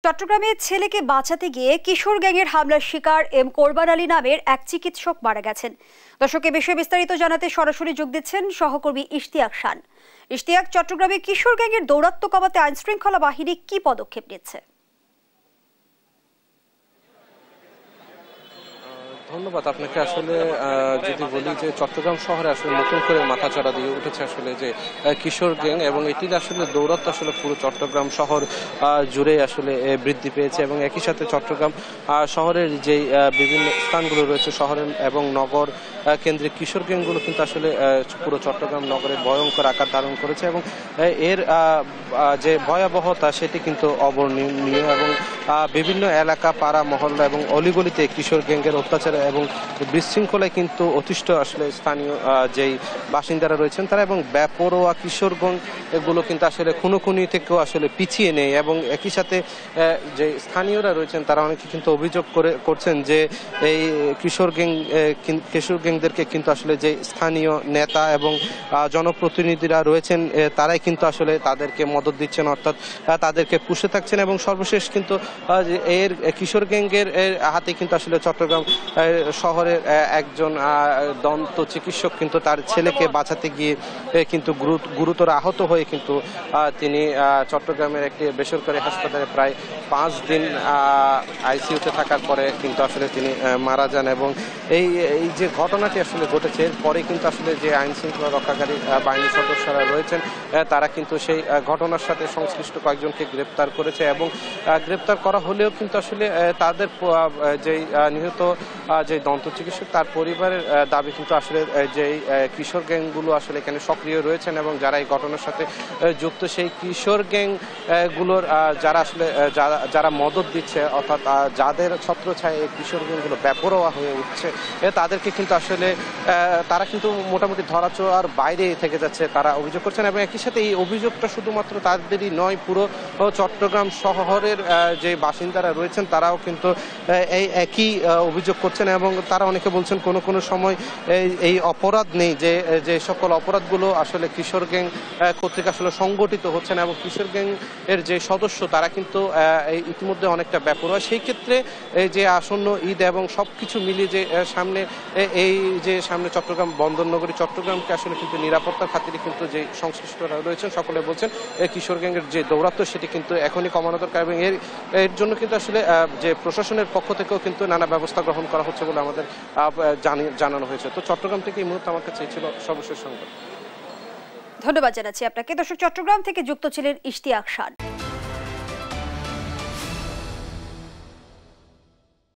চট্টগ্রামে ছেলেকে বাঁচাতে গিয়ে কিশোর গ্যাংয়ের হামলার শিকার এম কোরবান আলী নামের এক চিকিৎসক মারা গেছেন। দর্শকের বিষয়ে বিস্তারিত জানাতে সরাসরি যোগ দিচ্ছেন সহকর্মী ইশতিয়াক খান। ইশতিয়াক, চট্টগ্রামে কিশোর গ্যাংয়ের দৌরাত্ম্য কমাতে আইন শৃঙ্খলা বাহিনী কি পদক্ষেপ নিচ্ছে? ধন্যবাদ আপনাকে। আসলে যদি বলি যে চট্টগ্রাম শহরে আসলে নতুন করে মাথাচাড়া দিয়ে উঠেছে আসলে যে কিশোর গ্যাং, এবং এটির আসলে দৌরাত্ম আসলে পুরো চট্টগ্রাম শহর জুড়ে আসলে বৃদ্ধি পেয়েছে। এবং একই সাথে চট্টগ্রাম শহরের যে বিভিন্ন স্থানগুলো রয়েছে শহরের এবং নগর কেন্দ্রিক কিশোর গ্যাংগুলো কিন্তু আসলে পুরো চট্টগ্রাম নগরে ভয়ঙ্কর আকার ধারণ করেছে, এবং এর যে ভয়াবহতা সেটি কিন্তু অবর্ণনীয়। এবং বিভিন্ন এলাকা, পাড়া, মহল্লা এবং অলিগলিতে কিশোর গ্যাংয়ের অত্যাচার এবং বিশৃঙ্খলায় কিন্তু অতিষ্ঠ আসলে স্থানীয় যেই বাসিন্দারা রয়েছেন তারা, এবং বেপরোয়া কিশোর গ্যাং এগুলো কিন্তু আসলে খুনোখুনি থেকেও আসলে পিছিয়ে নেই। এবং একই সাথে যে স্থানীয়রা রয়েছেন তারা অনেকে কিন্তু অভিযোগ করছেন যে এই কিশোর গ্যাংদেরকে কিন্তু আসলে যে স্থানীয় নেতা এবং জনপ্রতিনিধিরা রয়েছেন তারাই কিন্তু আসলে তাদেরকে মদত দিচ্ছেন, অর্থাৎ তাদেরকে পুষে থাকছেন। এবং সর্বশেষ কিন্তু এর কিশোর গ্যাংয়ের হাতে কিন্তু আসলে চট্টগ্রাম শহরের একজন দন্ত চিকিৎসক কিন্তু তার ছেলেকে বাঁচাতে গিয়ে কিন্তু গুরুতর আহত হয়ে কিন্তু তিনি চট্টগ্রামের একটি বেসরকারি হাসপাতালে প্রায় 5 দিন আইসিইউতে থাকার পরে কিন্তু আসলে তিনি মারা যান। এবং এই যে ঘটনাটি আসলে ঘটেছে পরে কিন্তু আসলে যে আইন শৃঙ্খলা রক্ষাকারী বাহিনীর সদস্যরা রয়েছেন তারা কিন্তু সেই ঘটনার সাথে সংশ্লিষ্ট কয়েকজনকে গ্রেপ্তার করেছে। এবং গ্রেপ্তার করা হলেও কিন্তু আসলে তাদের যেই নিহত যে দন্ত চিকিৎসক তার পরিবারের দাবি কিন্তু আসলে যেই কিশোর গ্যাংগুলো আসলে এখানে সক্রিয় রয়েছেন এবং যারা এই ঘটনার সাথে যুক্ত সেই কিশোর গ্যাংগুলোর যারা আসলে যারা মদত দিচ্ছে, অর্থাৎ যাদের ছত্রছায়ায় এই কিশোর গ্যাংগুলো বেপরোয়া হয়ে উঠছে তাদেরকে কিন্তু আসলে তারা কিন্তু মোটামুটি ধরাছোঁয়ার বাইরে থেকে যাচ্ছে তারা অভিযোগ করছেন। এবং একই সাথে এই অভিযোগটা শুধুমাত্র তাদেরই নয়, পুরো চট্টগ্রাম শহরের যে বাসিন্দারা রয়েছেন তারাও কিন্তু এই একই অভিযোগ করছেন। এবং তারা অনেকে বলছেন কোনো সময় এই অপরাধ নেই, যে সকল অপরাধগুলো আসলে কিশোর গ্যাং কর্তৃক আসলে সংগঠিত হচ্ছেন এবং কিশোর গ্যাং এর যে সদস্য তারা কিন্তু ইতিমধ্যে অনেকটা বেপরোয়া। সেই ক্ষেত্রে যে আসন্ন ঈদ এবং সবকিছু মিলিয়ে যে সামনে এই যে সামনে চট্টগ্রাম বন্দরনগরী চট্টগ্রামকে আসলে কিন্তু নিরাপত্তার খাতিরে কিন্তু যে সংশ্লিষ্টরা রয়েছেন সকলে বলছেন কিশোর গ্যাংয়ের যে দৌরাত্ম্য সেটি কিন্তু এখনই কমানো দরকার। এবং এর জন্য কিন্তু আসলে যে প্রশাসনের পক্ষ থেকেও কিন্তু নানা ব্যবস্থা গ্রহণ করা হচ্ছে বলে আমাদের জানানো হয়েছে। তো চট্টগ্রাম থেকে এই মুহূর্তে আমার কাছে ছিল সর্বশেষ সংবাদ। ধন্যবাদ জানাচ্ছি আপনাকে। দর্শক, চট্টগ্রাম থেকে যুক্ত ছিলেন ইশতিয়াক খান।